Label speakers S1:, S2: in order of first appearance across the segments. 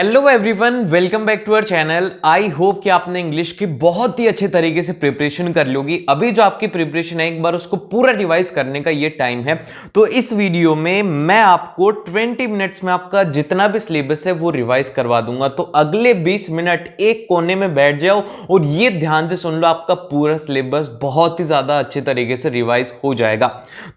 S1: Hello everyone, welcome back to our channel. I hope कि आपने English की बहुत ही अच्छे तरीके से प्रिपरेशन कर लोगी। अभी जो आपकी प्रिपरेशन है, एक बार उसको पूरा रिवाइज करने का ये टाइम है। तो इस वीडियो में मैं आपको 20 मिनट्स में आपका जितना भी सिलेबस है वो रिवाइज करवा दूंगा। तो अगले 20 मिनट एक कोने में बैठ जाओ और ये ध्यान से सुन लो, आपका पूरा सिलेबस बहुत ही ज्यादा अच्छे तरीके से रिवाइज हो जाएगा।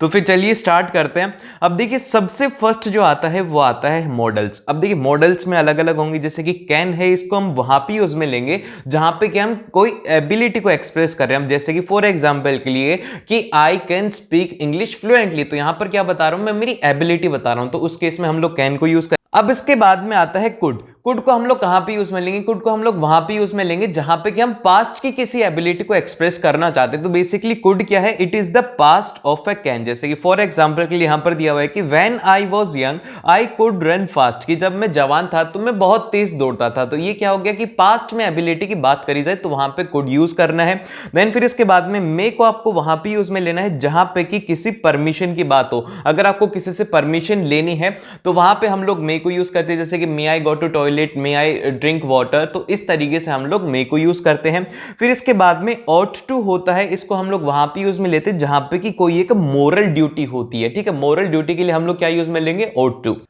S1: तो फिर चलिए स्टार्ट करते हैं। अब देखिए, सबसे फर्स्ट जो आता है वो आता है मॉडल्स। अब देखिए, मॉडल्स में अलग अलग होंगी, जैसे कि कैन है, इसको हम वहां पे यूज में लेंगे जहां पे कि हम कोई एबिलिटी को एक्सप्रेस कर रहे हैं। हम जैसे कि फॉर एग्जांपल के लिए कि I can speak English fluently, तो यहां पर क्या बता रहा हूं मैं, मेरी एबिलिटी बता रहा हूं, तो उस केस में हम लोग कैन को यूज कर। अब इसके बाद में आता है कुड। कुड को हम लोग कहां पे यूज में लेंगे? कुड को हम लोग वहां पे यूज में लेंगे जहां पे कि हम पास्ट की किसी एबिलिटी को एक्सप्रेस करना चाहते हैं। तो बेसिकली कुड क्या है? It is the past of a can. जैसे कि फॉर एग्जांपल के लिए यहां पर दिया हुआ है कि when I was young I could run fast, कि जब मैं जवान था तो मैं बहुत तेज दौड़ता था। तो ये क्या हो गया कि पास्ट में एबिलिटी की बात करी जाए तो वहां पे कुड यूज करना है। देन फिर इसके बाद में मे को आपको वहां पे यूज में लेना है जहां पे कि किसी परमिशन की बात हो। अगर आपको किसी से परमिशन लेनी है तो वहां पे हम लोग मे को यूज करते हैं, जैसे कि may I go to toilet, may I drink water. तो इस तरीके से हम लोग मे को यूज करते हैं। फिर इसके बाद में ought to होता है, इसको हम लोग वहां पे यूज में लेते हैं जहां पे कि कोई एक मोरल ड्यूटी होती है। ठीक है, मोरल ड्यूटी के लिए हम लोग क्या यूज में लेंगे? ought to।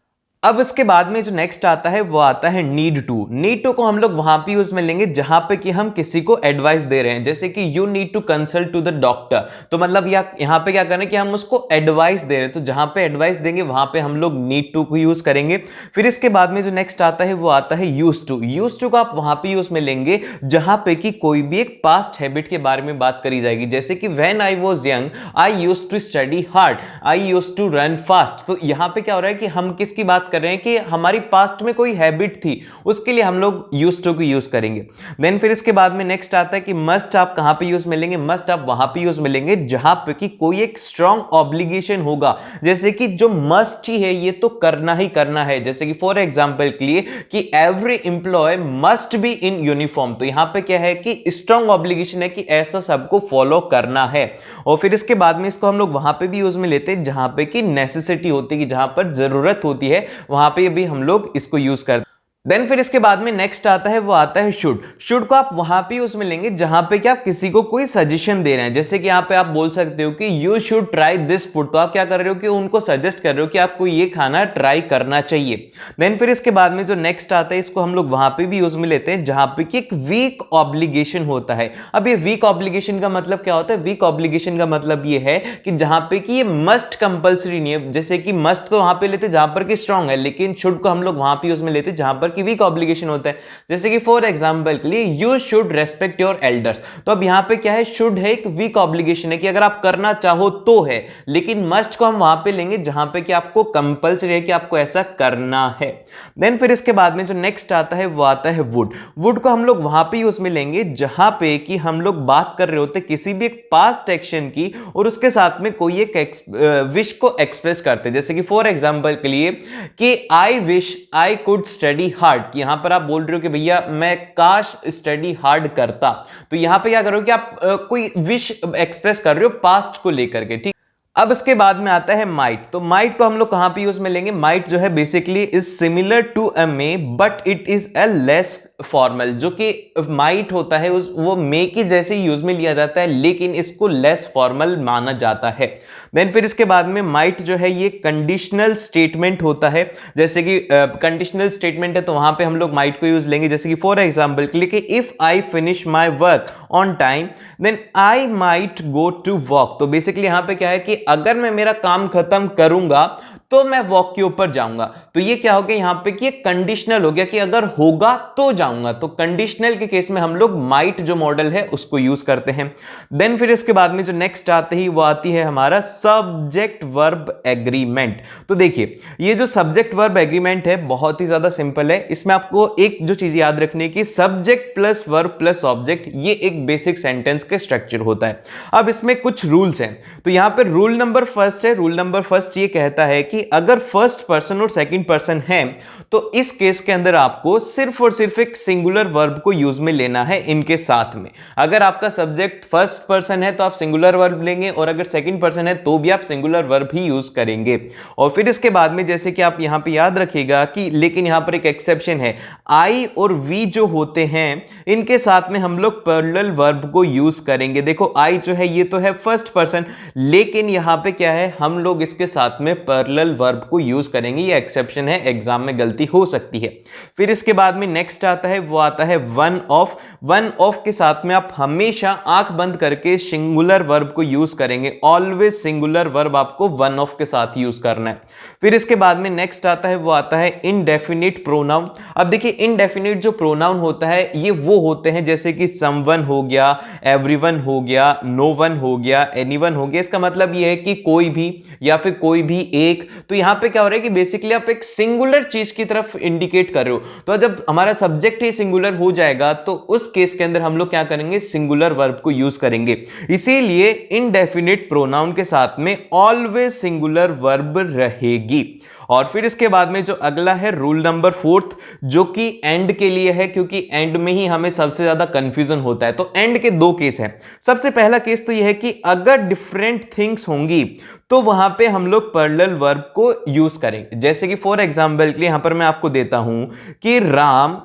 S1: अब इसके बाद में जो नेक्स्ट आता है वो आता है नीड टू। नीड टू को हम लोग वहां पे यूज में लेंगे जहां पे कि हम किसी को एडवाइस दे रहे हैं, जैसे कि you need to consult to the doctor. तो मतलब यहां पे क्या करें कि हम उसको एडवाइस दे रहे हैं, तो जहां पे एडवाइस देंगे वहां पे हम लोग नीड टू को यूज करेंगे। फिर इसके बाद में जो नेक्स्ट आता है वो आता है यूज टू। यूज टू को आप वहां पे यूज में लेंगे जहां पे कि कोई भी एक पास्ट हैबिट के बारे में बात करी जाएगी, जैसे कि when I was young I used to study hard, I used to run fast. तो यहां पे क्या हो रहा है कि हम किसकी बात कर रहे हैं कि हमारी पास्ट में कोई हैबिट थी, उसके लिए हम लोग यूज्ड टू को यूज करेंगे। देन फिर इसके बाद में नेक्स्ट आता है कि मस्ट आप कहां पे यूज में लेंगे? मस्ट आप वहां पे यूज में लेंगे जहां पे कि कोई एक स्ट्रॉन्ग ऑब्लिगेशन होगा, जैसे कि जो मस्ट ही है ये तो करना ही करना है। जैसे कि फॉर एग्जांपल के लिए कि every employee must be in uniform. तो यहां पे क्या है कि स्ट्रॉन्ग ऑब्लिगेशन है कि ऐसा सबको फॉलो करना है। और फिर इसके बाद में इसको हम लोग वहां पे भी यूज में लेते हैं जहां पे कि नेसेसिटी होती है, कि जहां पर जरूरत होती है वहां पे भी हम लोग इसको यूज करते हैं। देन फिर इसके बाद में नेक्स्ट आता है वो आता है शुड। शुड को आप वहां पे उसमें लेंगे जहां पे कि आप किसी को कोई सजेशन दे रहे हैं, जैसे कि यहां पे आप बोल सकते हो कि you should try this food. तो आप क्या कर रहे हो कि उनको सजेस्ट कर रहे हो कि आपको ये खाना ट्राई करना चाहिए। देन फिर इसके बाद में जो नेक्स्ट आता है इसको हम लोग वहां पे भी यूज में लेते हैं जहां पे कि एक वीक ऑब्लिगेशन होता है। अब ये वीक ऑब्लिगेशन का मतलब क्या होता है? वीक ऑब्लिगेशन का मतलब ये है कि जहां पे कि ये मस्ट कंपल्सरी नहीं है। जैसे कि मस्ट तो वहां पे लेते जहां पर कि स्ट्रांग है, लेकिन शुड को हम लोग वहां पे यूज में लेते जहां पर कि वीक ऑब्लिगेशन होता है। जैसे कि फॉर एग्जांपल के लिए you should respect your elders. तो अब यहां पे क्या है? शुड है एक वीक ऑब्लिगेशन है कि अगर आप करना चाहो तो है, लेकिन मस्ट को हम वहां पे लेंगे जहां पे कि आपको कंपल्सरी है कि आपको ऐसा करना है। देन फिर इसके बाद में जो नेक्स्ट आता है वो आता है वुड। वुड को हम लोग वहां पे यूज में लेंगे जहां पे कि हम लोग बात कर रहे होते किसी भी एक पास्ट एक्शन की और उसके साथ में कोई एक विश को एक्सप्रेस करते, जैसे कि फॉर एग्जांपल के लिए कि I wish I could study hard. कि यहां पर आप बोल रहे हो कि भैया मैं काश स्टडी हार्ड करता। तो यहां पे क्या करो कि आप कोई विश एक्सप्रेस कर रहे हो पास्ट को लेकर के। ठीक, अब इसके बाद में आता है माइट। तो माइट को हम लोग कहां पे यूज में लेंगे? माइट जो है basically is similar to a may but it is a less formal. जो कि माइट होता है वो मे की जैसे यूज में लिया जाता है, लेकिन इसको लेस फॉर्मल माना जाता है। देन फिर इसके बाद में माइट जो है ये कंडीशनल स्टेटमेंट होता है, जैसे कि कंडीशनल स्टेटमेंट है तो वहां पे हम लोग माइट को यूज लेंगे, जैसे कि फॉर एग्जांपल के लिए कि if I finish my work on time then I might go to walk. तो बेसिकली यहां पे क्या है कि अगर मैं मेरा काम खत्म करूंगा तो मैं वॉक के ऊपर जाऊंगा। तो ये क्या हो गया यहां पे कि कंडीशनल हो गया कि अगर होगा तो जाऊंगा। तो कंडीशनल के केस में हम लोग माइट जो मॉडल है उसको यूज करते हैं। देन फिर इसके बाद में जो नेक्स्ट आते ही वो आती है हमारा सब्जेक्ट वर्ब एग्रीमेंट। तो देखिए, ये जो सब्जेक्ट वर्ब एग्रीमेंट है बहुत ही ज्यादा सिंपल है। इसमें आपको एक जो चीज याद रखनी है कि subject plus verb plus object ये एक बेसिक सेंटेंस के स्ट्रक्चर होता है। अब इसमें कुछ रूल्स हैं। तो यहां पर रूल नंबर फर्स्ट है। रूल नंबर फर्स्ट ये कहता है कि अगर फर्स्ट पर्सन और सेकंड पर्सन है तो इस केस के अंदर आपको सिर्फ और सिर्फ एक सिंगुलर वर्ब को यूज में लेना है इनके साथ में। अगर आपका सब्जेक्ट फर्स्ट पर्सन है तो आप सिंगुलर वर्ब लेंगे, और अगर सेकंड पर्सन है तो भी आप सिंगुलर वर्ब ही यूज करेंगे। और फिर इसके बाद में जैसे कि आप यहां पे याद रखिएगा कि लेकिन यहां पर एक एक्सेप्शन है, आई और वी जो होते हैं इनके साथ में हम लोग पैरेलल वर्ब को यूज करेंगे। देखो आई जो है ये तो है फर्स्ट पर्सन, लेकिन यहां पे क्या है, हम लोग इसके साथ में पैरेलल वर्ब को यूज करेंगे। ये एक्सेप्शन है, एग्जाम में गलती हो सकती है। फिर इसके बाद में नेक्स्ट आता है, वो आता है वन ऑफ। वन ऑफ के साथ में आप हमेशा आंख बंद करके सिंगुलर वर्ब को यूज करेंगे। ऑलवेज सिंगुलर वर्ब आपको वन ऑफ के साथ यूज करना है। फिर इसके बाद में नेक्स्ट आता है, वो आता है इनडेफिनिट प्रोनाउन। अब देखिए इनडेफिनिट जो प्रोनाउन होता है ये वो होते हैं जैसे कि समवन हो गया, एवरीवन हो गया, नो वन हो गया, एनीवन हो गया। इसका मतलब ये है कि कोई भी या फिर कोई भी एक। तो यहां पे क्या हो रहा है कि बेसिकली आप एक सिंगुलर चीज की तरफ इंडिकेट कर रहे हो। तो जब हमारा सब्जेक्ट ही सिंगुलर हो जाएगा तो उस केस के अंदर हम लोग क्या करेंगे, सिंगुलर वर्ब को यूज करेंगे। इसीलिए इनडेफिनिट प्रोनाउन के साथ में ऑलवेज सिंगुलर वर्ब रहेगी। और फिर इसके बाद में जो अगला है रूल नंबर 4, जो कि एंड के लिए है, क्योंकि एंड में ही हमें सबसे ज्यादा कंफ्यूजन होता है। तो एंड के 2 केस हैं। सबसे पहला केस तो यह है कि अगर डिफरेंट थिंग्स होंगी तो वहां पे हम लोग पैरेलल वर्ब को यूज करेंगे। जैसे कि फॉर एग्जांपल के लिए यहां पर मैं आपको देता हूं कि राम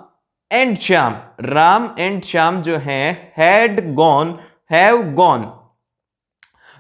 S1: एंड श्याम, राम एंड श्याम जो है हैड गॉन, हैव गॉन।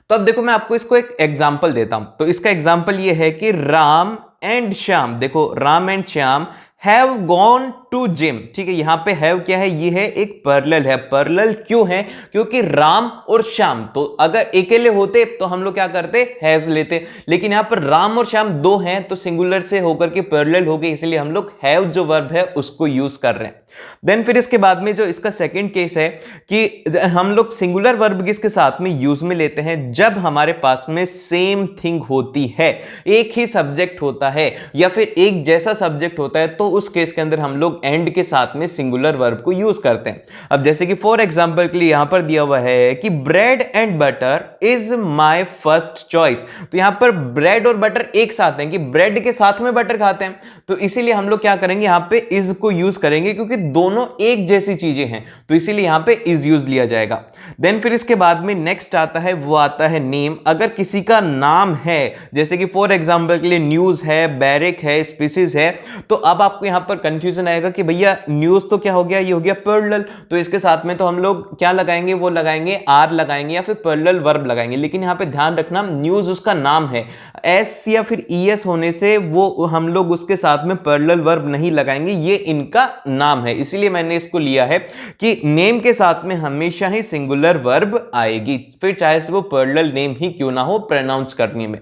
S1: तो अब देखो मैं आपको इसको एक एग्जांपल देता हूं। तो इसका एग्जांपल ये है कि राम एंड श्याम, देखो Ram and Shyam have gone to gym. ठीक है, यहां पे हैव क्या है, ये है एक पैरेलल है। पैरेलल क्यों है, क्योंकि राम और श्याम, तो अगर अकेले होते तो हम लोग क्या करते, हैज लेते, लेकिन यहां पर राम और श्याम 2 हैं तो सिंगुलर से होकर के पैरेलल हो गए, इसलिए हम लोग हैव जो वर्ब है उसको यूज कर रहे हैं। देन फिर इसके बाद में जो इसका सेकंड केस है कि हम लोग सिंगुलर वर्ब किसके साथ में यूज में लेते हैं, जब हमारे पास में सेम थिंग होती है, एक ही सब्जेक्ट होता है या फिर एक जैसा सब्जेक्ट होता है, तो उस केस के अंदर हम लोग एंड के साथ में सिंगुलर वर्ब को यूज करते हैं। अब जैसे कि फॉर एग्जांपल के लिए यहां पर दिया हुआ है कि bread and butter is my first choice. तो यहां पर ब्रेड और बटर एक साथ हैं कि ब्रेड के साथ में बटर खाते हैं, तो इसीलिए हम लोग क्या करेंगे, यहां पे इज को यूज करेंगे क्योंकि दोनों एक जैसी चीजें हैं, तो इसीलिए यहां पे इज यूज लिया जाएगा। देन फिर इसके बाद में नेक्स्ट आता है, वो आता है नेम। अगर किसी का नाम है, जैसे कि फॉर एग्जांपल के लिए न्यूज है, बैरिक है, स्पीसीज है, तो अब आपको यहां पर कंफ्यूजन आएगा कि भैया न्यूज तो क्या हो गया, ये हो गया पैरेलल, तो इसके साथ में तो हम लोग क्या लगाएंगे, वो लगाएंगे आर लगाएंगे या फिर पैरेलल वर्ब लगाएंगे। लेकिन यहां पे ध्यान रखना न्यूज उसका नाम है, एस या फिर ईएस होने से वो हम लोग उसके साथ में पैरेलल वर्ब नहीं लगाएंगे, ये इनका नाम है। इसीलिए मैंने इसको लिया है कि नेम के साथ में हमेशा ही सिंगुलर वर्ब आएगी, फिर चाहे से वो पैरेलल नेम ही क्यों ना हो प्रोनाउंस करने में।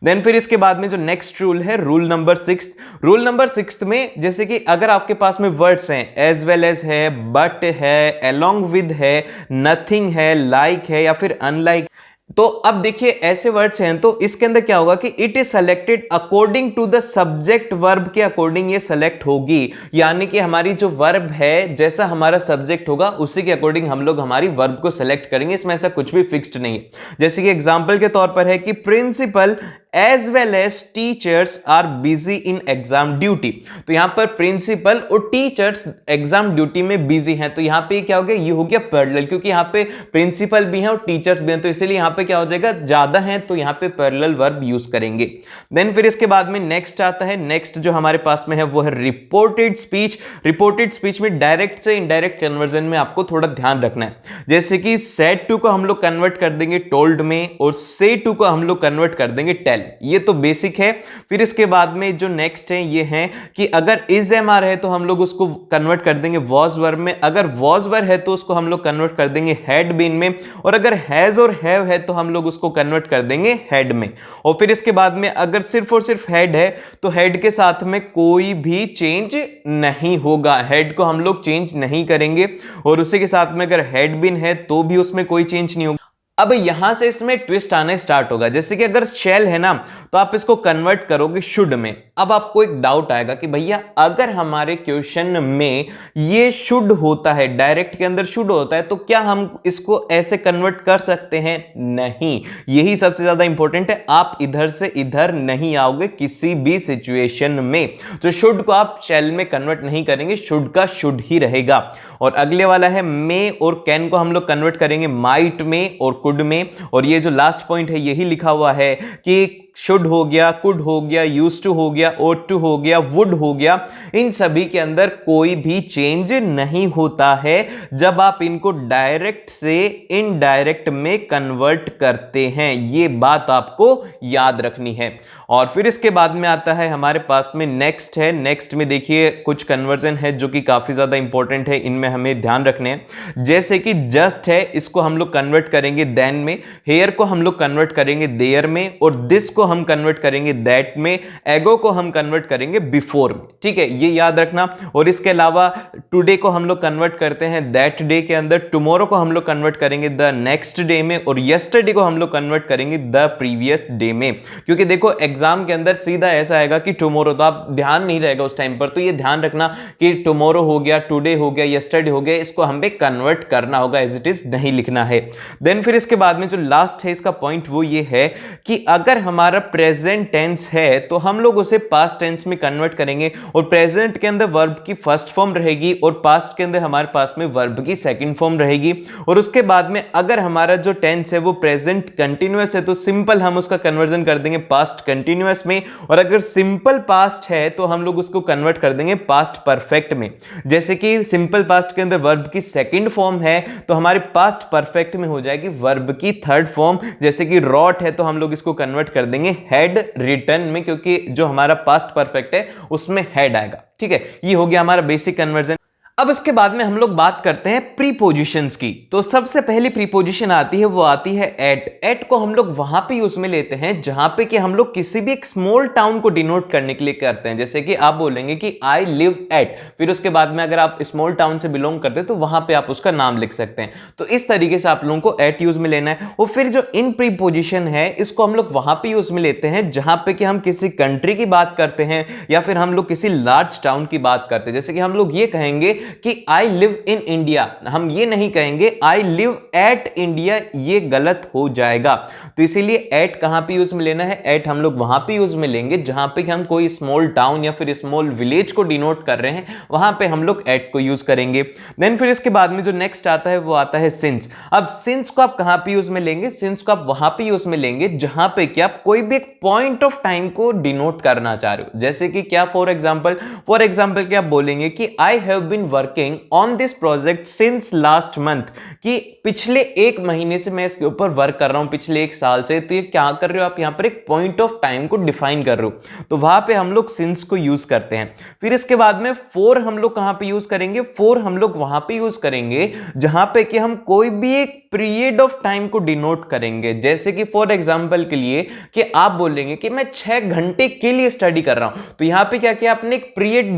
S1: देन फिर इसके बाद में जो नेक्स्ट रूल है, रूल नंबर 6। रूल नंबर 6 में जैसे कि अगर आपके पास में वर्ड्स हैं, एज वेल एज है, बट है, अलोंग विद है, नथिंग है, लाइक है या फिर अनलाइक, तो अब देखिए ऐसे वर्ड्स हैं तो इसके अंदर क्या होगा कि it is selected according to the subject verb के अकॉर्डिंग ये सेलेक्ट होगी। यानी कि हमारी जो वर्ब है जैसा हमारा सब्जेक्ट होगा उसी के अकॉर्डिंग हम लोग हमारी वर्ब को सेलेक्ट करेंगे, इसमें ऐसा कुछ भी फिक्स्ड नहीं है। जैसे कि एग्जांपल के तौर पर है कि principal as well as teachers are busy in exam duty. तो यहां पर प्रिंसिपल और टीचर्स एग्जाम ड्यूटी में बिजी हैं, तो यहां पे क्या हो गया, ये हो गया पैरेलल, क्योंकि यहां पे प्रिंसिपल भी हैं और टीचर्स भी हैं, तो इसीलिए यहां पे क्या हो जाएगा, ज्यादा हैं तो यहां पे पैरेलल वर्ब यूज करेंगे। देन फिर इसके बाद में नेक्स्ट आता है, नेक्स्ट जो हमारे पास में है वो है रिपोर्टेड स्पीच। रिपोर्टेड स्पीच में डायरेक्ट से इनडायरेक्ट कन्वर्जन में आपको थोड़ा ध्यान रखना है। जैसे कि सेड टू को हम लोग कन्वर्ट कर देंगे टोल्ड में, और से टू को हम लोग कन्वर्ट कर देंगे टेल, ये तो बेसिक है। फिर इसके बाद में जो नेक्स्ट है ये है कि अगर इज एम आर है तो हम लोग उसको कन्वर्ट कर देंगे वॉज वर्ब में, अगर वॉज वर्ब है तो उसको हम लोग कन्वर्ट कर देंगे हैड बीन में, और अगर हैज और हैव है तो हम लोग उसको कन्वर्ट कर देंगे हैड में। और फिर इसके बाद में अगर सिर्फ और सिर्फ हैड है तो हैड के साथ में कोई भी चेंज नहीं होगा, हेड को हम लोग चेंज नहीं करेंगे, और उसी के साथ में अगर हैड बीन है तो भी उसमें कोई चेंज नहीं होगा। अब यहां से इसमें ट्विस्ट आने स्टार्ट होगा। जैसे कि अगर शैल है ना तो आप इसको कन्वर्ट करोगे शुड में। अब आपको एक डाउट आएगा कि भैया अगर हमारे क्वेश्चन में ये शुड होता है, डायरेक्ट के अंदर शुड होता है, तो क्या हम इसको ऐसे कन्वर्ट कर सकते हैं? नहीं। यही सबसे ज्यादा इंपॉर्टेंट है, आप इधर से इधर नहीं आओगे किसी भी सिचुएशन में। तो शुड को आप शैल में कन्वर्ट नहीं करेंगे, शुड का शुड ही रहेगा। और अगले वाला है मे और कैन को हम लोग कन्वर्ट करेंगे माइट में और कुड में। और ये जो लास्ट पॉइंट है यही लिखा हुआ है कि शुड हो गया, कुड हो गया, यूज्ड टू हो गया, ought to हो गया, वुड हो गया, इन सभी के अंदर कोई भी चेंज नहीं होता है जब आप इनको डायरेक्ट से इनडायरेक्ट में कन्वर्ट करते हैं। ये बात आपको याद रखनी है। और फिर इसके बाद में आता है हमारे पास में नेक्स्ट है। नेक्स्ट में देखिए कुछ कन्वर्जन है जो कि काफी ज्यादा इंपॉर्टेंट है, इनमें हमें ध्यान रखने हैं। जैसे कि जस्ट है, इसको हम लोग कन्वर्ट करेंगे देन में, हेयर को हम लोग कन्वर्ट करेंगे देयर में, और दिस को हम कन्वर्ट करेंगे दैट में, एगो को हम कन्वर्ट करेंगे बिफोर में। ठीक है, ये याद रखना। और इसके अलावा टुडे को हम लोग कन्वर्ट करते हैं दैट डे के अंदर, टुमारो को हम लोग कन्वर्ट करेंगे द नेक्स्ट डे में, और यस्टरडे को हम लोग कन्वर्ट करेंगे द प्रीवियस डे में। क्योंकि देखो एग्जाम के अंदर सीधा ऐसा आएगा कि टुमारो, तो आप ध्यान नहीं रहेगा उस टाइम पर, तो ये ध्यान रखना कि टुमारो हो गया, टुडे हो गया, यस्टरडे हो गया, इसको हमें कन्वर्ट करना होगा, एज इट इज नहीं लिखना है। देन फिर इसके बाद में जो लास्ट है इसका पॉइंट वो ये है कि अगर हमारा प्रेजेंट टेंस है तो हम लोग उसे पास्ट टेंस में कन्वर्ट करेंगे, और प्रेजेंट के अंदर वर्ब की फर्स्ट फॉर्म रहेगी और पास्ट के अंदर हमारे पास में वर्ब की सेकंड फॉर्म रहेगी। और उसके बाद में अगर हमारा जो टेंस है वो प्रेजेंट कंटिन्यूअस है तो सिंपल हम उसका कन्वर्जन कर देंगे पास्ट कंटिन्यूअस में, और अगर सिंपल पास्ट है तो हम लोग उसको कन्वर्ट कर देंगे पास्ट परफेक्ट में। जैसे कि सिंपल पास्ट के अंदर वर्ब की सेकंड फॉर्म है तो हमारे पास्ट परफेक्ट में हो जाएगी वर्ब की थर्ड फॉर्म। जैसे कि रॉट है तो हम लोग इसको कन्वर्ट कर देंगे हैड रिटन में, क्योंकि जो हमारा पास्ट परफेक्ट है उसमें हैड आएगा। ठीक है, ये हो गया हमारा बेसिक कन्वर्जन। अब इसके बाद में हम लोग बात करते हैं प्रीपोजिशंस की। तो सबसे पहली प्रीपोजिशन आती है वो आती है एट। एट को हम लोग वहां पे यूज में लेते हैं जहां पे कि हम लोग किसी भी एक स्मॉल टाउन को डिनोट करने के लिए करते हैं। जैसे कि आप बोलेंगे कि आई लिव एट, फिर उसके बाद में अगर आप स्मॉल टाउन से बिलोंग करते हैं तो वहां पे आप उसका नाम लिख सकते हैं। तो इस तरीके से आप लोगों को एट यूज में लेना है। और फिर जो इन प्रीपोजिशन है इसको हम लोग वहां पे यूज में लेते हैं जहां पे कि हम किसी कंट्री की बात करते हैं या फिर हम लोग किसी लार्ज टाउन की बात करते हैं। जैसे कि हम लोग ये कहेंगे कि आई लिव इन इंडिया, हम ये नहीं कहेंगे आई लिव एट इंडिया, ये गलत हो जाएगा। तो इसीलिए एट कहां पे यूज में लेना है? एट हम लोग वहां पे यूज में लेंगे जहां पे हम कोई स्मॉल टाउन या फिर स्मॉल विलेज को डिनोट कर रहे हैं, वहां पे हम लोग एट को यूज करेंगे। देन फिर इसके बाद में जो नेक्स्ट आता है वो आता है सिंस। अब सिंस को आप कहां पे यूज में लेंगे? सिंस को आप वहां पे यूज में लेंगे जहां पे कि आप कोई भी एक पॉइंट ऑफ टाइम को डिनोट करना चाह रहे हो। जैसे कि क्या, फॉर एग्जाम्पल क्या आप बोलेंगे कि I have been working on this project since last month, कि पिछले एक महीने से मैं इसके ऊपर वर्क कर रहा हूं, पिछले एक साल से। तो ये क्या कर रहे हो आप? यहां पर एक पॉइंट ऑफ टाइम को डिफाइन कर रहे हो, तो वहां पे हम लोग सिंस को यूज करते हैं। फिर इसके बाद में फोर हम लोग कहां पे यूज करेंगे? फोर हम लोग वहां पे यूज करेंगे जहां पे कि हम कोई भी एक पीरियड ऑफ टाइम को डिनोट करेंगे। जैसे कि फॉर एग्जांपल के लिए कि आप बोलेंगे कि मैं 6 घंटे के लिए स्टडी कर रहा हूं, तो यहां पे क्या किया आपने? एक पीरियड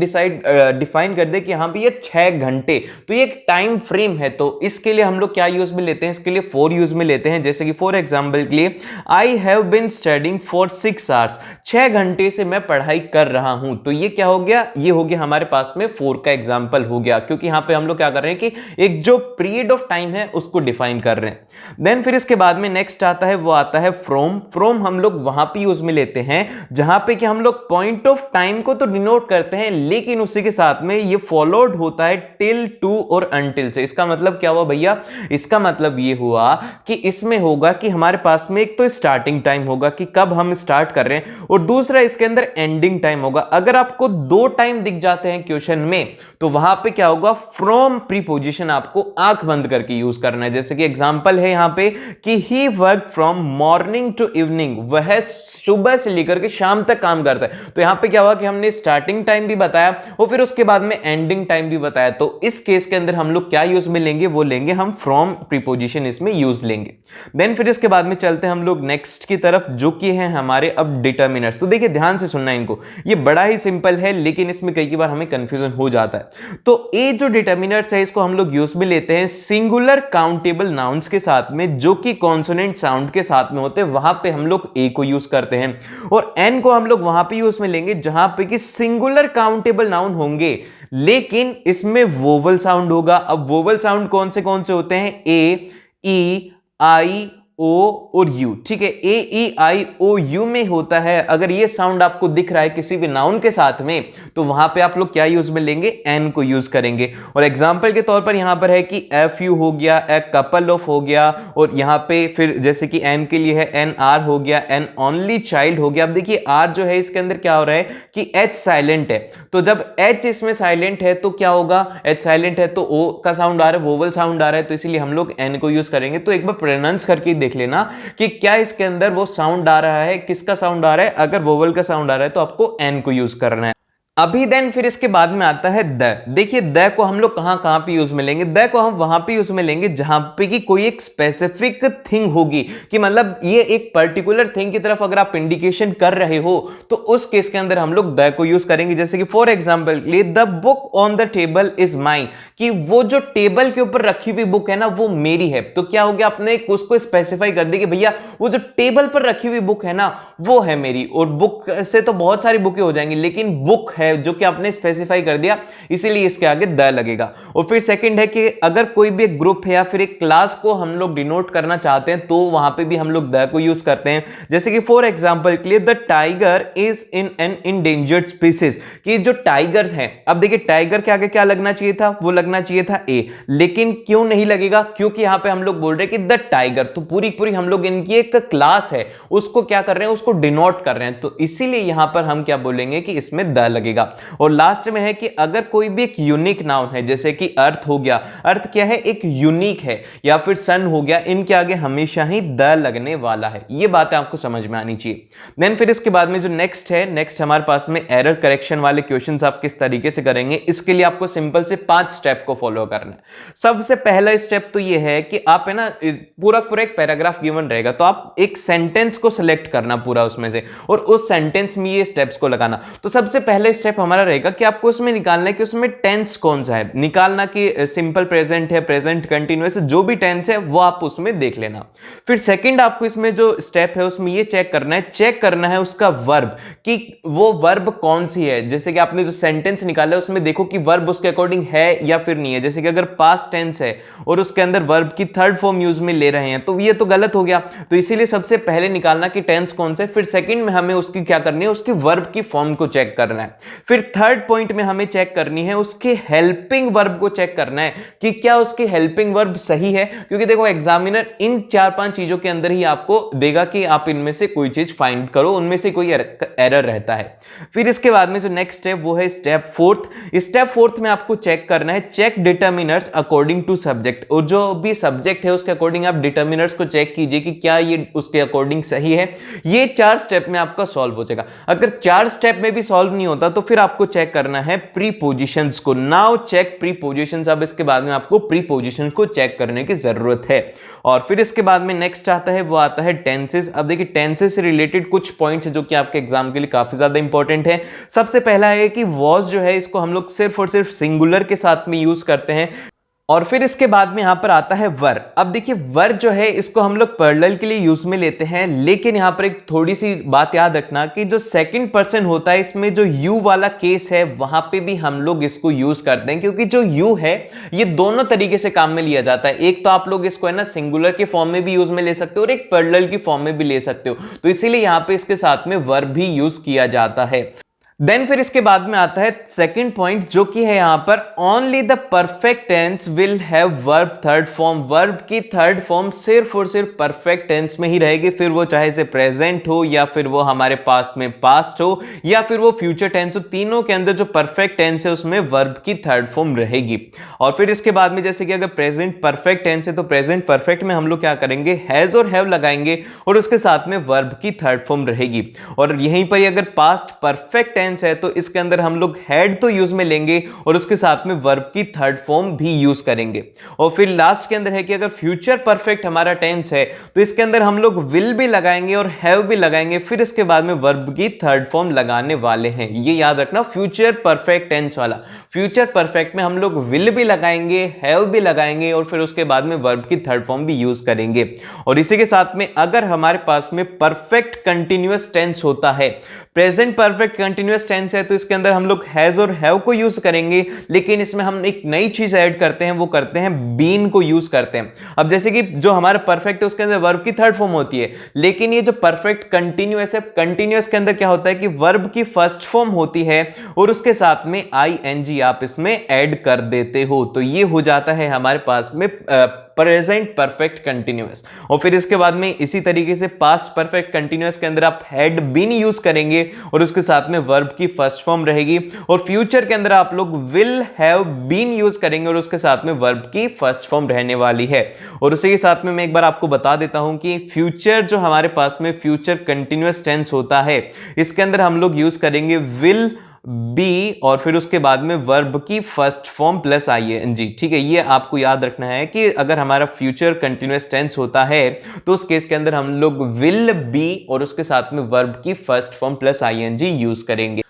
S1: डिफाइन कर दे कि यहां पे ये 6 घंटे, तो ये एक टाइम फ्रेम है। तो इसके लिए हम लोग क्या यूज में लेते हैं? इसके लिए फोर यूज में लेते हैं। जैसे कि फॉर एग्जांपल के लिए I have been studying for 6 hours, 6 घंटे से मैं पढ़ाई कर रहा हूं। तो ये क्या हो गया? ये हो गया हमारे पास में फोर का एग्जाम्पल हो गया, क्योंकि यहां पे हम लोग क्या कर रहे हैं कि एक जो पीरियड ऑफ टाइम है उसको डिफाइन कर रहे हैं। देन फिर इसके बाद में नेक्स्ट आता है वो आता है फ्रॉम। फ्रॉम हम लोग वहां पे यूज में लेते हैं जहां पे कि हम लोग पॉइंट ऑफ टाइम को तो डिनोट करते हैं, लेकिन उसी के साथ में ये फॉलोड होता है टिल, टू और अनटिल से। इसका मतलब क्या हुआ भैया? इसका मतलब ये हुआ कि इसमें होगा कि हमारे पास में एक तो स्टार्टिंग टाइम होगा कि कब हम स्टार्ट कर रहे हैं, और दूसरा इसके अंदर एंडिंग टाइम होगा। अगर आपको 2 टाइम दिख जाते हैं क्वेश्चन में तो वहां पे क्या होगा? फ्रॉम प्रीपोजिशन आपको आंख बंद करके यूज करना है। जैसे कि एग्जांपल है यहां पे कि he work from morning to evening, वह सुबह से लेकर के शाम तक काम करता है। तो यहां पे क्या हुआ कि हमने स्टार्टिंग टाइम भी बताया और फिर उसके बाद में एंडिंग टाइम भी बताया, तो इस केस के अंदर हम लोग क्या यूज में लेंगे, वो लेंगे हम फ्रॉम प्रीपोजिशन इसमें यूज लेंगे। देन फिर इसके बाद में चलते हैं हम लोग नेक्स्ट की तरफ, जो कि है हमारे अब डिटर्मिनर्स। तो देखिए ध्यान से सुनना इनको, ये बड़ा ही सिंपल है लेकिन इसमें कई बार हमें कंफ्यूजन हो जाता है। तो ए जो डिटर्मिनर्स है इसको हम लोग यूज में लेते हैं सिंगुलर काउंटेबल नाउन्स के साथ में, जो कि कॉन्सोनेंट साउंड के साथ में होते हैं, वहां पे हम लोग ए को यूज करते हैं। और एन को हम लोग वहां पे यूज में लेंगे जहां पे कि सिंगुलर काउंटेबल नाउन होंगे लेकिन इसमें वोवल साउंड होगा। अब वोवल साउंड कौन से होते हैं, ए, ई, आई, ओ और यू। ठीक है, ए, ई, आई, ओ, यू में होता है। अगर ये साउंड आपको दिख रहा है किसी भी नाउन के साथ में, तो वहां पे आप लोग क्या यूज में लेंगे, एन को यूज करेंगे। और एग्जांपल के तौर पर यहां पर है कि एफ यू हो गया, ए कपल ऑफ हो गया, और यहां पे फिर जैसे कि एन के लिए है एन आर हो गया, एन ओनली चाइल्ड हो गया। अब देखिए आर जो है इसके अंदर क्या हो रहा है कि एच साइलेंट है, तो जब एच इसमें साइलेंट है तो क्या होगा, एच साइलेंट है तो ओ का साउंड आ रहा है, वोवल साउंड आ रहा है, तो इसीलिए हम लोग एन को यूज करेंगे। तो एक बार प्रोनाउंस करके देख लेना कि क्या इसके अंदर वो साउंड आ रहा है, किसका साउंड आ रहा है। अगर वोवल का साउंड आ रहा है तो आपको एन को यूज करना है। अभी देन फिर इसके बाद में आता है द। देखिए द को हम लोग कहां पे यूज में लेंगे, द को हम वहां पे यूज में लेंगे जहां पे कि कोई एक स्पेसिफिक थिंग होगी, कि मतलब ये एक पर्टिकुलर थिंग की तरफ अगर आप इंडिकेशन कर रहे हो तो उस केस के अंदर हम लोग द को यूज करेंगे। जैसे कि फॉर एग्जांपल के लिए the book on the table is mine, कि वो जो टेबल के ऊपर रखी हुई बुक है ना वो मेरी है। तो क्या हो गया, आपने उसको स्पेसिफाई कर दी कि भैया वो जो टेबल पर रखी हुई बुक है ना वो है मेरी। और बुक से तो बहुत सारी बुकें हो जाएंगी लेकिन बुक है जो कि आपने स्पेसिफाई कर दिया, इसीलिए इसके आगे द लगेगा। और फिर सेकंड है कि अगर कोई भी एक ग्रुप है या फिर एक क्लास को हम लोग डिनोट करना चाहते हैं तो वहां पे भी हम लोग द को यूज करते हैं। जैसे कि फॉर एग्जांपल के लिए the tiger is in an endangered species, कि जो टाइगर्स हैं, अब देखिए टाइगर के आगे क्या लगना चाहिए था, वो लगना चाहिए था ए, लेकिन क्यों नहीं लगेगा, क्योंकि यहां पे हम लोग बोल रहे हैं कि द टाइगर, तो पूरी हम लोग इनकी एक क्लास है उसको क्या कर रहे हैं, उसको डिनोट कर रहे हैं, तो इसीलिए यहां पर हम क्या बोलेंगे कि इसमें द लगेगा। और लास्ट में है कि अगर कोई भी एक यूनिक नाउन है, जैसे कि अर्थ हो गया, अर्थ क्या है, एक यूनिक है, या फिर सन हो गया, इनके आगे हमेशा ही द लगने वाला है। ये बातें आपको समझ में आनी चाहिए। देन फिर इसके बाद में जो नेक्स्ट है, नेक्स्ट हमारे पास में एरर करेक्शन वाले क्वेश्चंस आप किस तरीके से करेंगे, इसके लिए आपको सिंपल से 5 स्टेप को फॉलो करना है। सबसे पहला स्टेप तो ये है कि आप है ना पूरा एक पैराग्राफ गिवन रहेगा तो आप एक सेंटेंस को सिलेक्ट करना पूरा उसमें से, और उस सेंटेंस में ये स्टेप्स को लगाना। तो सबसे पहला स्टेप हमारा रहेगा कि आपको उसमें निकालना है कि उसमें टेंस कौन सा है, निकालना कि सिंपल प्रेजेंट है, प्रेजेंट कंटिन्यूअस, जो भी टेंस है वो आप उसमें देख लेना। फिर सेकंड आपको इसमें जो स्टेप है उसमें ये चेक करना है उसका वर्ब, कि वो वर्ब कौन सी है। जैसे कि आपने जो सेंटेंस निकाला है उसमें देखो कि वर्ब उसके अकॉर्डिंग है या फिर नहीं है। जैसे कि अगर पास्ट टेंस है और उसके अंदर वर्ब की थर्ड फॉर्म यूज में ले रहे हैं तो ये तो गलत हो गया, तो इसीलिए सबसे पहले निकालना कि टेंस कौन सा है। फिर सेकंड में हमें उसकी क्या करनी है, उसकी वर्ब की फॉर्म को चेक करना है। फिर थर्ड पॉइंट में हमें चेक करनी है उसके हेल्पिंग वर्ब को चेक करना है कि क्या उसकी हेल्पिंग वर्ब सही है, क्योंकि देखो एग्जामिनर इन 4-5 चीजों के अंदर ही आपको देगा कि आप इनमें से कोई चीज फाइंड करो, उनमें से कोई एरर रहता है। फिर इसके बाद में जो नेक्स्ट है वो है स्टेप फोर्थ में आपको चेक करना है check determiners according to subject, और जो भी सब्जेक्ट है उसके अकॉर्डिंग आप डिटर्मिनर्स को चेक कीजिए कि क्या ये उसके अकॉर्डिंग सही है। ये 4 स्टेप में आपका सॉल्व हो जाएगा। अगर 4 स्टेप में भी सॉल्व नहीं होता तो फिर आपको चेक करना है प्रीपोजिशंस को। नाउ चेक प्रीपोजिशंस, अब इसके बाद में आपको प्रीपोजिशन को चेक करने की जरूरत है। और फिर इसके बाद में नेक्स्ट आता है वो आता है टेंसेस। अब देखिए टेंसेस से रिलेटेड कुछ पॉइंट्स जो कि आपके एग्जाम के लिए काफी ज्यादा इंपॉर्टेंट है। सबसे पहला है कि वॉज जो है इसको हम लोग सिर्फ और सिर्फ सिंगुलर के साथ में यूज करते हैं। और फिर इसके बाद में यहां पर आता है वर। अब देखिए वर जो है इसको हम लोग प्लुरल के लिए यूज में लेते हैं, लेकिन यहां पर एक थोड़ी सी बात याद रखना कि जो सेकंड पर्सन होता है इसमें जो यू वाला केस है वहां पे भी हम लोग इसको यूज करते हैं, क्योंकि जो यू है ये दोनों तरीके से काम में लिया जाता है। एक तो आप लोग इसको है ना सिंगुलर के फॉर्म में भी यूज में ले सकते हो और एक प्लुरल की फॉर्म में भी ले सकते हो, तो इसीलिए यहां पे इसके साथ में वर भी यूज किया जाता है। देन फिर इसके बाद में आता है सेकंड पॉइंट जो कि है यहां पर only the perfect tense will have verb third form. Verb की थर्ड फॉर्म सिर्फ और सिर्फ परफेक्ट टेंस में ही रहेगी, फिर वो चाहे से प्रेजेंट हो या फिर वो हमारे पास में पास्ट हो या फिर वो फ्यूचर टेंस हो, तीनों के अंदर जो परफेक्ट टेंस है उसमें वर्ब की थर्ड फॉर्म रहेगी। और फिर इसके बाद में जैसे कि अगर प्रेजेंट परफेक्ट टेंस है तो प्रेजेंट परफेक्ट में हम लोग क्या करेंगे, हैज और हैव लगाएंगे और उसके साथ में वर्ब की थर्ड फॉर्म रहेगी। और यहीं पर अगर पास्ट परफेक्ट टेंस है तो इसके अंदर हम लोग हैड तो यूज में लेंगे और उसके साथ में वर्ब की थर्ड फॉर्म भी यूज करेंगे। और फिर लास्ट के अंदर है कि अगर फ्यूचर परफेक्ट हमारा टेंस है तो इसके अंदर हम लोग विल भी लगाएंगे और हैव भी लगाएंगे, फिर इसके बाद में वर्ब की थर्ड फॉर्म लगाने वाले हैं। ये याद रखना, फ्यूचर परफेक्ट टेंस वाला। फ्यूचर परफेक्ट में हम लोग विल भी लगाएंगे, हैव भी लगाएंगे और फिर उसके बाद में वर्ब की थर्ड फॉर्म भी यूज करेंगे। और इसी के साथ में अगर हमारे पास में परफेक्ट कंटीन्यूअस टेंस होता है, प्रेजेंट परफेक्ट कंटीन्यूअस टेंस है, तो इसके अंदर हम लोग हैज और हैव को यूज करेंगे, लेकिन इसमें हम एक नई चीज ऐड करते हैं, वो करते हैं बीन को यूज करते हैं। अब जैसे कि जो हमारा परफेक्ट है उसके अंदर वर्ब की थर्ड फॉर्म होती है, लेकिन ये जो परफेक्ट कंटीन्यूअस है, कंटीन्यूअस के अंदर क्या होता है कि वर्ब की फर्स्ट फॉर्म होती है और उसके साथ में आईएनजी आप इसमें ऐड कर देते हो, तो ये हो जाता है हमारे पास में प्रेजेंट परफेक्ट कंटीन्यूअस। और फिर इसके बाद में इसी तरीके से पास्ट परफेक्ट कंटीन्यूअस के अंदर आप हैड बीन यूज करेंगे और उसके साथ में वर्ब की फर्स्ट फॉर्म रहेगी। और फ्यूचर के अंदर आप लोग विल हैव बीन यूज करेंगे और उसके साथ में वर्ब की फर्स्ट फॉर्म रहने वाली है। और उसी के साथ में मैं एक बार आपको बता देता हूं कि फ्यूचर जो हमारे पास में फ्यूचर कंटीन्यूअस टेंस होता है, इसके अंदर हम लोग यूज करेंगे विल बी और फिर उसके बाद में वर्ब की फर्स्ट फॉर्म प्लस आईएनजी। ठीक है, ये आपको याद रखना है कि अगर हमारा फ्यूचर कंटीन्यूअस टेंस होता है तो उस केस के अंदर हम लोग विल बी और उसके साथ में वर्ब की first form plus ING use करेंगे।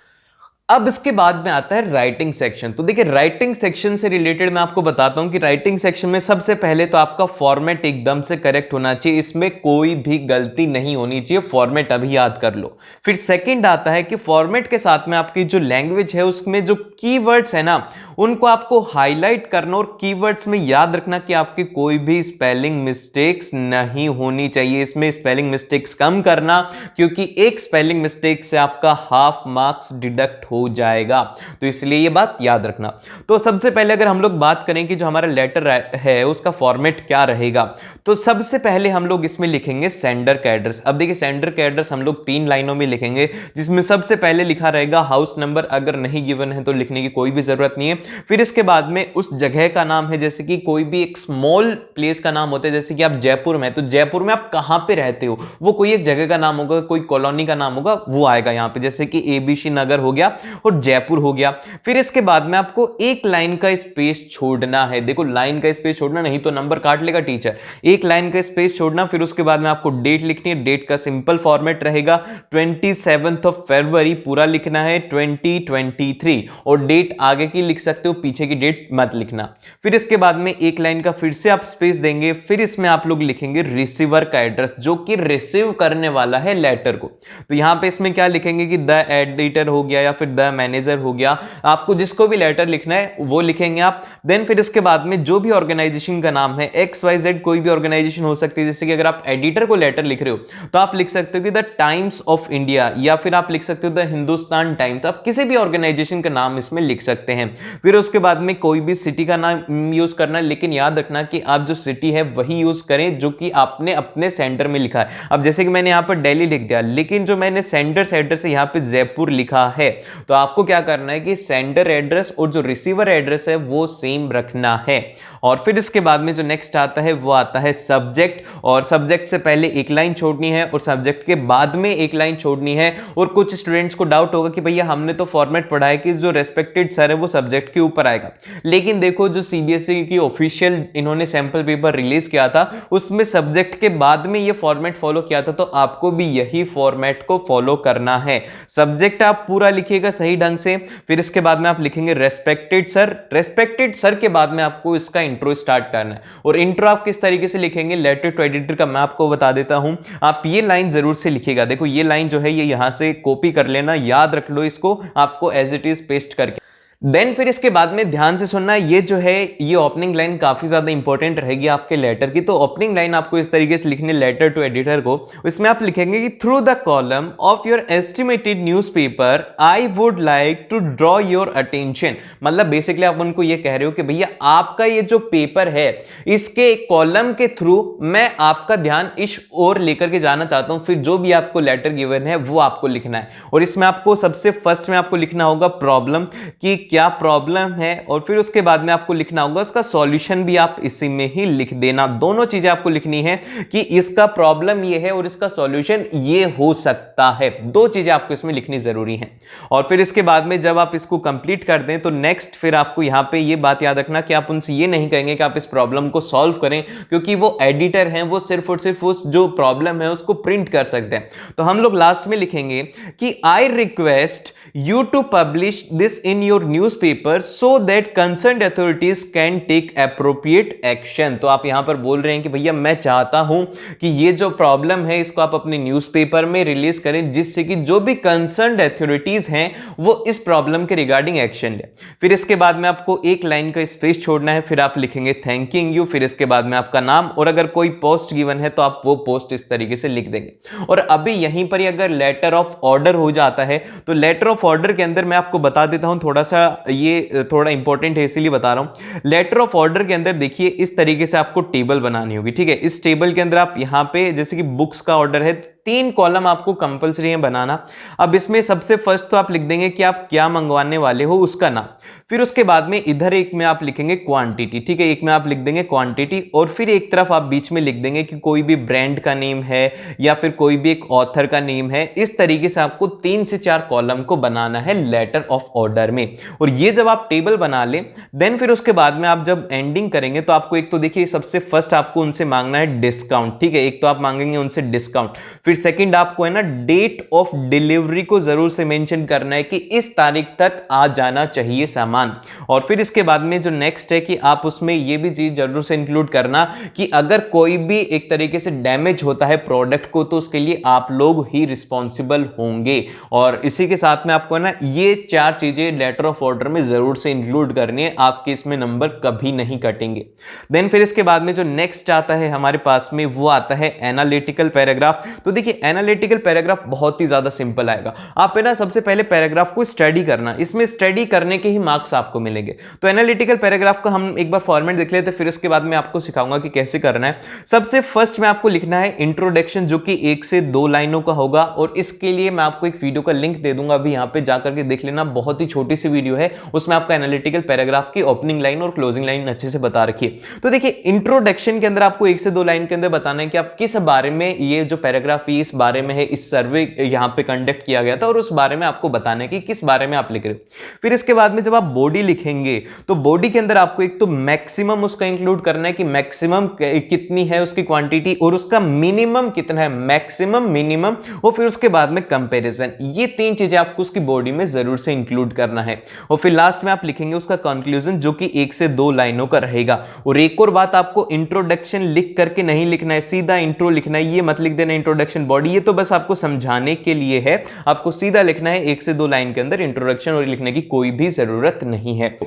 S1: अब इसके बाद में आता है राइटिंग सेक्शन। तो देखिए, राइटिंग सेक्शन से रिलेटेड मैं आपको बताता हूं कि राइटिंग सेक्शन में सबसे पहले तो आपका फॉर्मेट एकदम से करेक्ट होना चाहिए, इसमें कोई भी गलती नहीं होनी चाहिए। फॉर्मेट अभी याद कर लो। फिर सेकंड आता है कि फॉर्मेट के साथ में आपकी जो लैंग्वेज है उसमें जो कीवर्ड्स है ना, उनको आपको हाईलाइट करना और कीवर्ड्स में याद रखना कि आपकी कोई भी स्पेलिंग मिस्टेक्स नहीं होनी चाहिए। इसमें स्पेलिंग मिस्टेक्स कम करना, क्योंकि एक स्पेलिंग मिस्टेक से आपका हाफ मार्क्स डिडक्ट हो जाएगा, तो इसलिए ये बात याद रखना। तो सबसे पहले अगर हम लोग बात करें कि जो हमारा लेटर है उसका फॉर्मेट क्या रहेगा, तो सबसे पहले हम लोग इसमें लिखेंगे सेंडर का एड्रेस। अब देखिए, सेंडर का एड्रेस हम लोग 3 लाइनों में लिखेंगे, जिसमें सबसे पहले लिखा रहेगा हाउस नंबर। अगर नहीं गिवन है तो लिखने की कोई भी जरूरत नहीं है। फिर इसके बाद में उस जगह का नाम है, जैसे कि कोई भी एक स्मॉल प्लेस का नाम होता है, जैसे कि आप जयपुर में, तो जयपुर में आप कहां पे रहते हो, वो कोई एक जगह का नाम होगा, कोई कॉलोनी का नाम होगा, वो आएगा यहां पे, जैसे कि एबीसी नगर हो गया और जयपुर हो गया। फिर इसके बाद में आपको एक लाइन का स्पेस छोड़ना है। देखो, लाइन का स्पेस छोड़ना, नहीं तो नंबर काट लेगा टीचर। एक लाइन का स्पेस छोड़ना। फिर उसके बाद में आपको डेट लिखनी है। डेट का सिंपल फॉर्मेट रहेगा 27 फरवरी पूरा लिखना है 2023, और डेट आगे की लिख सकते हो, पीछे की डेट मत लिखना। फिर इसके बाद में एक लाइन का फिर से आप स्पेस देंगे। फिर इसमें आप लोग लिखेंगे रिसीवर का एड्रेस, जो कि रिसीव करने वाला है लेटर को। तो यहां पे इसमें क्या लिखेंगे कि द एडिटर हो गया या फिर द मैनेजर हो गया, आपको जिसको भी लेटर लिखना है वो लिखेंगे आप। देन फिर इसके बाद में जो भी ऑर्गेनाइजेशन का नाम है, XYZ कोई भी ऑर्गेनाइजेशन हो सकती है, जैसे कि अगर आप एडिटर को लेटर लिख रहे हो तो आप लिख सकते हो कि द टाइम्स ऑफ इंडिया, या फिर आप लिख सकते हो द हिंदुस्तान टाइम्स। आप किसी भी ऑर्गेनाइजेशन का नाम इसमें लिख सकते हैं। फिर उसके बाद में कोई भी सिटी का नाम यूज करना है, लेकिन याद रखना कि आप जो सिटी है वही यूज करें जो कि आपने अपने सेंटर में लिखा है। अब जैसे कि मैंने यहां पर दिल्ली लिख दिया, लेकिन जो मैंने सेंडर एड्रेस है यहां पे जयपुर लिखा है, तो आपको क्या करना है कि सेंडर एड्रेस और जो रिसीवर एड्रेस है वो सेम रखना है। और फिर इसके बाद में जो नेक्स्ट आता है वो आता है सब्जेक्ट, और सब्जेक्ट से पहले एक लाइन छोड़नी है और सब्जेक्ट के बाद में एक लाइन छोड़नी है। और कुछ स्टूडेंट्स को डाउट होगा कि भैया हमने तो फॉर्मेट पढ़ा है कि जो रेस्पेक्टेड सर है वो सब्जेक्ट के ऊपर आएगा, लेकिन देखो जो सीबीएसई की ऑफिशियल इन्होंने सैंपल पेपर रिलीज किया था उसमें सब्जेक्ट के बाद में ये फॉर्मेट फॉलो किया था, तो आपको भी यही फॉर्मेट को फॉलो करना है। सब्जेक्ट आप पूरा लिखिएगा सही ढंग से। फिर इसके बाद में आप लिखेंगे रेस्पेक्टेड सर। रेस्पेक्टेड सर के बाद में आपको इसका इंट्रो स्टार्ट करना है, और इंट्रो आप किस तरीके से लिखेंगे लेटर टू एडिटर का मैं आपको बता देता हूं। आप ये लाइन जरूर से लिखिएगा। देखो, ये लाइन जो है ये यहां से कॉपी कर लेना, याद रख लो इसको, आपको एज इट इज पेस्ट करके। देन फिर इसके बाद में ध्यान से सुनना, ये जो है ये ओपनिंग लाइन काफी ज्यादा इंपॉर्टेंट रहेगी आपके लेटर की। तो ओपनिंग लाइन आपको इस तरीके से लिखनी लेटर टू एडिटर को। इसमें आप लिखेंगे कि through the column of your estimated newspaper I would like to draw your attention. मतलब बेसिकली आप उनको ये कह रहे हो कि भैया आपका ये जो पेपर है इसके कॉलम के थ्रू मैं आपका ध्यान इस ओर लेकर के जाना चाहता हूं। फिर जो भी आपको लेटर गिवन है वो आपको लिखना है, और इसमें आपको सबसे फर्स्ट में आपको लिखना होगा प्रॉब्लम, कि क्या प्रॉब्लम है और फिर उसके बाद में आपको लिखना होगा उसका सॉल्यूशन भी आप इसी में ही लिख देना। दोनों चीजें आपको लिखनी है कि इसका प्रॉब्लम ये है और इसका सॉल्यूशन ये हो सकता है, दो चीजें आपको इसमें लिखनी जरूरी है। और फिर इसके बाद में जब आप इसको कंप्लीट कर दें तो नेक्स्ट फिर आपको यहां पे ये बात याद रखना कि आप उनसे ये नहीं कहेंगे कि आप इस प्रॉब्लम को सॉल्व करें, क्योंकि वो एडिटर हैं, वो सिर्फ और सिर्फ उस जो प्रॉब्लम है उसको प्रिंट कर सकते हैं। तो हम लोग लास्ट में लिखेंगे कि I request you to publish this in your newspaper so that concerned authorities can take appropriate action। तो आप यहां पर बोल रहे हैं कि भैया मैं चाहता हूं कि ये जो प्रॉब्लम है इसको आप अपने न्यूज़पेपर में रिलीज करें, जिससे कि जो भी कंसर्न्ड अथॉरिटीज हैं वो इस प्रॉब्लम के रिगार्डिंग एक्शन ले। फिर इसके बाद में आपको एक लाइन का स्पेस छोड़ना है, फिर आप लिखेंगे थैंकिंग यू, फिर इसके बाद में आपका नाम, और अगर कोई पोस्ट गिवन है तो आप वो पोस्ट इस तरीके से लिख देंगे। और अभी यहीं पर अगर लेटर ऑफ ऑर्डर हो जाता है तो लेटर ऑफ ऑर्डर के अंदर मैं आपको बता देता हूं, थोड़ा सा ये थोड़ा इंपॉर्टेंट है इसीलिए बता रहा हूं। लेटर ऑफ ऑर्डर के अंदर देखिए इस तरीके से आपको टेबल बनानी होगी, ठीक है। इस टेबल के अंदर आप यहां पे जैसे कि बुक्स का ऑर्डर है, 3 कॉलम आपको कंपलसरी है बनाना। अब इसमें सबसे फर्स्ट तो आप लिख देंगे कि आप क्या मंगवाने वाले हो उसका नाम, फिर उसके बाद में इधर एक में आप लिखेंगे क्वांटिटी, ठीक है, एक में आप लिख देंगे क्वांटिटी, और फिर एक तरफ आप बीच में लिख देंगे कि कोई भी ब्रांड का नेम है या फिर कोई भी एक ऑथर का नेम है। इस तरीके से आपको 3 से 4 कॉलम को बनाना है लेटर ऑफ ऑर्डर में। और ये जब आप टेबल बना लें देन फिर उसके बाद में आप जब एंडिंग करेंगे तो आपको एक तो देखिए सबसे फर्स्ट आपको उनसे मांगना है डिस्काउंट, ठीक है, एक तो आप मांगेंगे उनसे डिस्काउंट, फिर सेकंड आपको है ना डेट ऑफ डिलीवरी को जरूर से मेंशन करना है कि इस तारीख तक आ जाना चाहिए सामान। और फिर इसके बाद में जो नेक्स्ट है कि आप उसमें ये भी चीज जरूर से इंक्लूड करना कि अगर कोई भी एक तरीके से डैमेज होता है प्रोडक्ट को तो उसके लिए आप लोग ही रिस्पॉन्सिबल होंगे। और इसी के साथ में आपको ना ये 4 चीजें लेटर ऑफ ऑर्डर में जरूर से इंक्लूड करनी है, आपके इसमें नंबर कभी नहीं कटेंगे। देन फिर इसके बाद में जो नेक्स्ट आता है हमारे पास में वो आता है एनालिटिकल पैराग्राफ। तो देखिए एनालिटिकल पैराग्राफ बहुत ही ज्यादा सिंपल आएगा। आप है ना सबसे पहले पैराग्राफ को स्टडी करना, इसमें स्टडी करने के ही मार्क्स आपको मिलेंगे। तो एनालिटिकल पैराग्राफ का हम एक बार फॉर्मेट देख लेते हैं, फिर उसके बाद मैं आपको सिखाऊंगा कि कैसे करना है। सबसे फर्स्ट में आपको लिखना है इंट्रोडक्शन, जो कि 1 से 2 लाइनों का होगा, और इसके लिए मैं आपको एक वीडियो का लिंक दे दूंगा, अभी यहां पे जाकर के देख लेना, बहुत ही छोटी सी वीडियो है, उसमें आपका एनालिटिकल पैराग्राफ की ओपनिंग लाइन और क्लोजिंग लाइन अच्छे से बता रखी है। तो देखिए इंट्रोडक्शन के अंदर आपको 1 से 2 लाइन के अंदर बताना है कि आप किस बारे में, ये जो पैराग्राफ इस बारे में है, इस सर्वे यहां पे कंडक्ट किया गया था और उस बारे में आपको बताना है कि किस बारे में आप लिख रहे हो। फिर इसके बाद में जब आप बॉडी लिखेंगे तो बॉडी के अंदर आपको एक तो मैक्सिमम उसका इंक्लूड करना है कि मैक्सिमम कितनी है उसकी क्वांटिटी और उसका मिनिमम कितना है, मैक्सिमम मिनिमम, और फिर उसके बाद में कंपैरिजन। ये 3 चीजें आपको उसकी बॉडी में जरूर से इंक्लूड करना है। और फिर लास्ट में आप लिखेंगे उसका कंक्लूजन, जो कि 1 से 2 लाइनों का रहेगा। और एक और बात, आपको इंट्रोडक्शन लिख करके नहीं लिखना है, सीधा इंट्रो लिखना है, ये मत लिख देना इंट्रोडक्शन बॉडी, ये तो बस आपको समझाने के लिए है। आपको सीधा लिखना है 1 से 2 लाइन के अंदर, इंट्रोडक्शन और लिखने की कोई भी जरूरत नहीं है।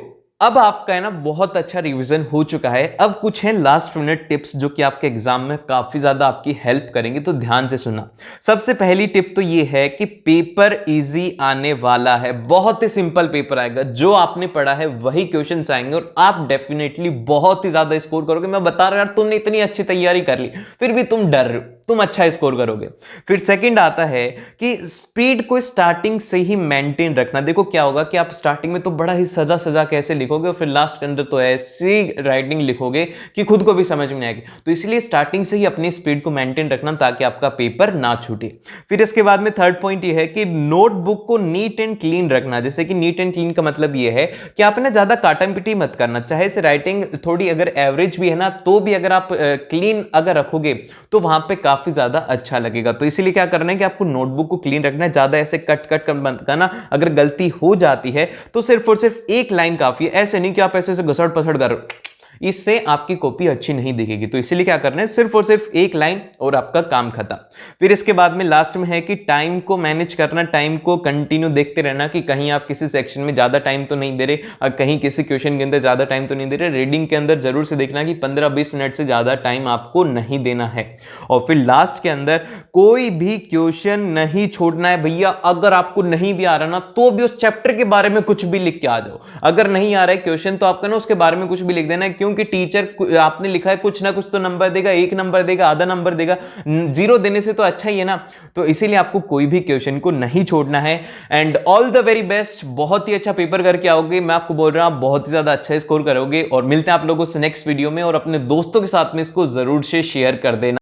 S1: अब आपका है ना बहुत अच्छा रिवीजन हो चुका है। अब कुछ है लास्ट मिनट टिप्स जो कि आपके एग्जाम में काफी ज्यादा आपकी हेल्प करेंगे, तो ध्यान से सुना। सबसे पहली टिप तो ये है कि पेपर इजी आने वाला है, बहुत ही सिंपल पेपर आएगा, जो आपने पढ़ा है वही क्वेश्चंस आएंगे और आप डेफिनेटली बहुत ही ज्यादा स्कोर करोगे। मैं बता रहा यार तुमने इतनी अच्छी तैयारी कर ली फिर भी तुम डर रहे हो, तुम अच्छा स्कोर करोगे। फिर सेकंड आता है कि स्पीड को स्टार्टिंग से ही मेंटेन रखना। देखो क्या होगा कि आप स्टार्टिंग में तो बड़ा ही सजा सजा के ऐसे लिखोगे और फिर लास्ट के अंदर तो ऐसी राइटिंग लिखोगे कि खुद को भी समझ में नहीं आएगी। तो इसलिए स्टार्टिंग से ही अपनी स्पीड को मेंटेन रखना ताकि आपका पेपर ना छूटे। फिर इसके बाद में थर्ड पॉइंट ये है कि नोटबुक को नीट एंड क्लीन रखना। जैसे कि नीट एंड क्लीन का मतलब ये है कि आपने ज्यादा काटम पिटी मत करना, चाहे से राइटिंग थोड़ी अगर एवरेज भी है ना तो भी अगर आप क्लीन अगर रखोगे तो वहां पे काफी ज्यादा अच्छा लगेगा। तो इसीलिए क्या करना है कि आपको नोटबुक को क्लीन रखना है, ज्यादा ऐसे कट कट कर मत करना। अगर गलती हो जाती है तो सिर्फ और सिर्फ एक लाइन काफी है, ऐसे नहीं कि आप ऐसे घसड़ पसड़ कर, इससे आपकी कॉपी अच्छी नहीं दिखेगी। तो इसीलिए क्या करना है, सिर्फ और सिर्फ एक लाइन और आपका काम खत्म। फिर इसके बाद में लास्ट में है कि टाइम को मैनेज करना, टाइम को कंटिन्यू देखते रहना कि कहीं आप किसी सेक्शन में ज्यादा टाइम तो नहीं दे रहे और कहीं किसी क्वेश्चन के अंदर ज्यादा टाइम तो नहीं दे रहे। रीडिंग के अंदर जरूर से देखना कि 15-20 मिनट से ज्यादा टाइम आपको नहीं देना है। और फिर लास्ट के अंदर कोई भी क्वेश्चन नहीं छोड़ना है भैया। अगर आपको नहीं भी आ रहा ना तो भी उस चैप्टर के बारे में कुछ भी लिख के आ जाओ। अगर नहीं आ रहा है क्वेश्चन तो आपका ना उसके बारे में कुछ भी लिख देना है, क्यों हूं कि टीचर आपने लिखा है कुछ ना कुछ तो नंबर देगा, 1 नंबर देगा, आधा नंबर देगा, 0 देने से तो अच्छा ही है ना। तो इसीलिए आपको कोई भी क्वेश्चन को नहीं छोड़ना है। And all the very best, बहुत ही अच्छा पेपर करके आओगे, मैं आपको बोल रहा हूं, आप बहुत ही ज्यादा अच्छा स्कोर करोगे। और मिलते हैं आप लोगों से नेक्स्ट वीडियो में, और अपने दोस्तों के साथ में इसको जरूर से शेयर कर देना।